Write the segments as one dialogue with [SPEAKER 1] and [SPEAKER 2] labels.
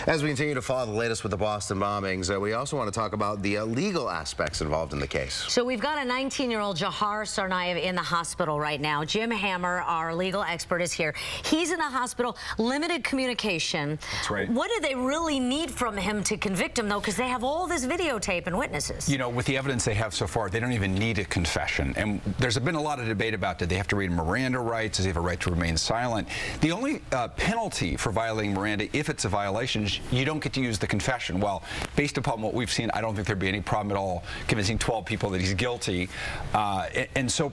[SPEAKER 1] As we continue to follow the latest with the Boston bombings, we also want to talk about the legal aspects involved in the case.
[SPEAKER 2] So we've got a 19-year-old Jahar Sarnaev in the hospital right now. Jim Hammer, our legal expert, is here. He's in the hospital, limited communication.
[SPEAKER 3] That's right.
[SPEAKER 2] What do they really need from him to convict him, though? Because they have all this videotape and witnesses.
[SPEAKER 3] You know, with the evidence they have so far, they don't even need a confession. And there's been a lot of debate about, did they have to read Miranda rights? Does he have a right to remain silent? The only penalty for violating Miranda, if it's a violation, is you don't get to use the confession. Well, based upon what we've seen, I don't think there'd be any problem at all convincing 12 people that he's guilty. And so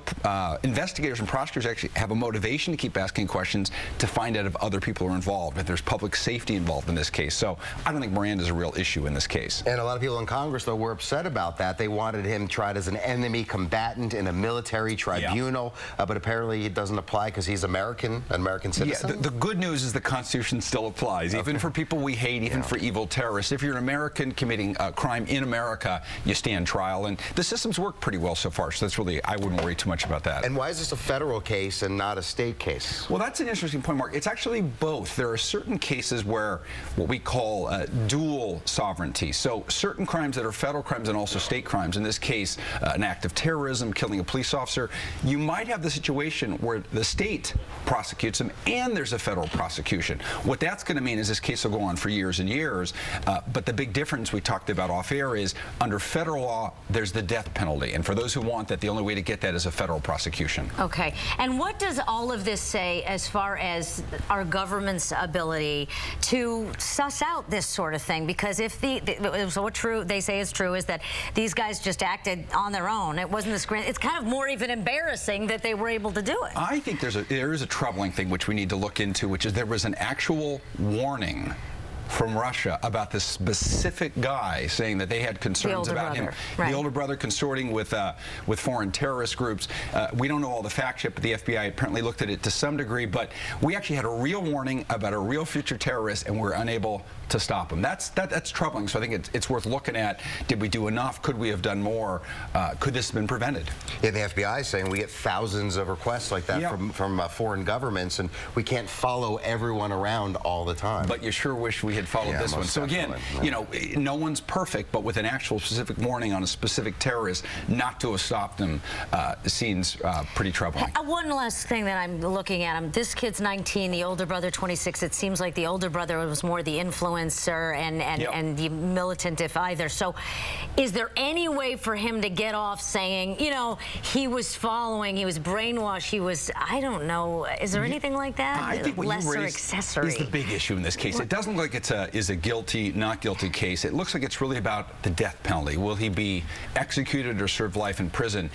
[SPEAKER 3] investigators and prosecutors actually have a motivation to keep asking questions to find out if other people are involved, if there's public safety involved in this case. So I don't think Miranda is a real issue in this case.
[SPEAKER 1] And a lot of people in Congress, though, were upset about that. They wanted him tried as an enemy combatant in a military tribunal, but apparently it doesn't apply because he's an American citizen.
[SPEAKER 3] Yeah, the good news is the Constitution still applies, even for people we hate, even for evil terrorists. If you're an American committing a crime in America, you stand trial. And the system's worked pretty well so far, so that's really, I wouldn't worry too much about that.
[SPEAKER 1] And why is this a federal case and not a state case?
[SPEAKER 3] Well, that's an interesting point, Mark. It's actually both. There are certain cases where what we call dual sovereignty. So certain crimes that are federal crimes and also state crimes. In this case, an act of terrorism, killing a police officer. You might have the situation where the state prosecutes them and there's a federal prosecution. What that's going to mean is this case will go on for years and years. But the big difference we talked about off air is under federal law, there's the death penalty. And for those who want that, the only way to get that is a federal prosecution.
[SPEAKER 2] Okay. And what does all of this say as far as our government's ability to suss out this sort of thing? Because if so what they say is true is that these guys just acted on their own. It wasn't this grand. It's kind of more even embarrassing that they were able to do it.
[SPEAKER 3] I think there is a troubling thing which we need to look into, which is there was an actual warning from Russia about this specific guy saying that they had concerns about him. Right. The older brother consorting with foreign terrorist groups. We don't know all the facts yet, but the FBI apparently looked at it to some degree. But we actually had a real warning about a real future terrorist, and we're unable to stop him. That's troubling. So I think it's worth looking at. Did we do enough? Could we have done more? Could this have been prevented?
[SPEAKER 1] Yeah, the FBI is saying we get thousands of requests like that from foreign governments, and we can't follow everyone around all the time.
[SPEAKER 3] But you sure wish we had followed this one. So again, you know, no one's perfect, but with an actual specific warning on a specific terrorist, not to have stopped them seems pretty troubling.
[SPEAKER 2] One last thing that I'm looking at, this kid's 19, the older brother 26. It seems like the older brother was more the influencer and the militant, if either. So is there any way for him to get off saying, you know, he was following, he was brainwashed, he was, I don't know, is there anything like that?
[SPEAKER 3] I think what you raised
[SPEAKER 2] accessory
[SPEAKER 3] is the big issue in this case. It doesn't look like it's a guilty, not guilty case. It looks like it's really about the death penalty. Will he be executed or serve life in prison?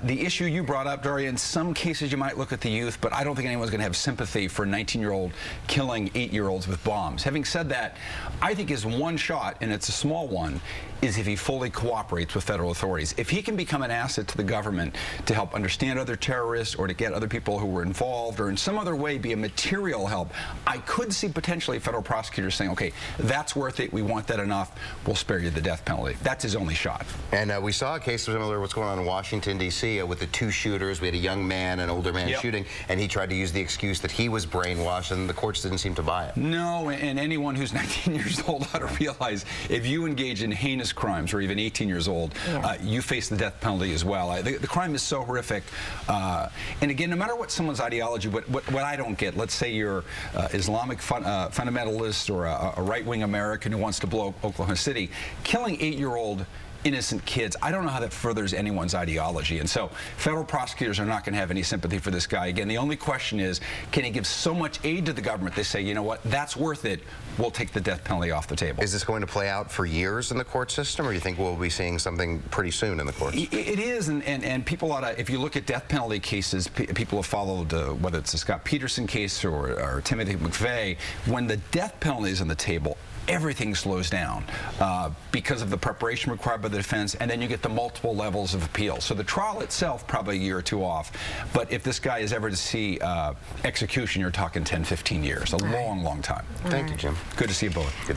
[SPEAKER 3] The issue you brought up, Daria, in some cases you might look at the youth, but I don't think anyone's going to have sympathy for a 19-year-old killing 8-year-olds with bombs. Having said that, I think his one shot, and it's a small one, is if he fully cooperates with federal authorities. If he can become an asset to the government to help understand other terrorists or to get other people who were involved or in some other way be a material help, I could see potentially federal prosecutors saying, okay, that's worth it, we want that enough, we'll spare you the death penalty. That's his only shot.
[SPEAKER 1] And we saw a case similar to what's going on in Washington, D.C. With the two shooters. We had a young man, an older man shooting, and he tried to use the excuse that he was brainwashed, and the courts didn't seem to buy it.
[SPEAKER 3] No, and anyone who's 19 years old ought to realize if you engage in heinous crimes, or even 18 years old, you face the death penalty as well. The crime is so horrific. And again, no matter what someone's ideology, what I don't get, let's say you're Islamic fundamentalist or a right-wing American who wants to blow up Oklahoma City, killing 8-year-old innocent kids, I don't know how that furthers anyone's ideology. And so federal prosecutors are not going to have any sympathy for this guy. Again, the only question is, can he give so much aid to the government they say, you know what, that's worth it, we'll take the death penalty off the table.
[SPEAKER 1] Is this going to play out for years in the court system, or do you think we'll be seeing something pretty soon in the courts?
[SPEAKER 3] It is, and people ought to, if you look at death penalty cases, people have followed, whether it's the Scott Peterson case or Timothy McVeigh, when the death penalty is on the table, everything slows down because of the preparation required by the defense, and then you get the multiple levels of appeal. So the trial itself, probably a year or two off. But if this guy is ever to see execution, you're talking 10, 15 years. A long, long time.
[SPEAKER 1] Thank you, Jim.
[SPEAKER 3] Good to see you both. Good.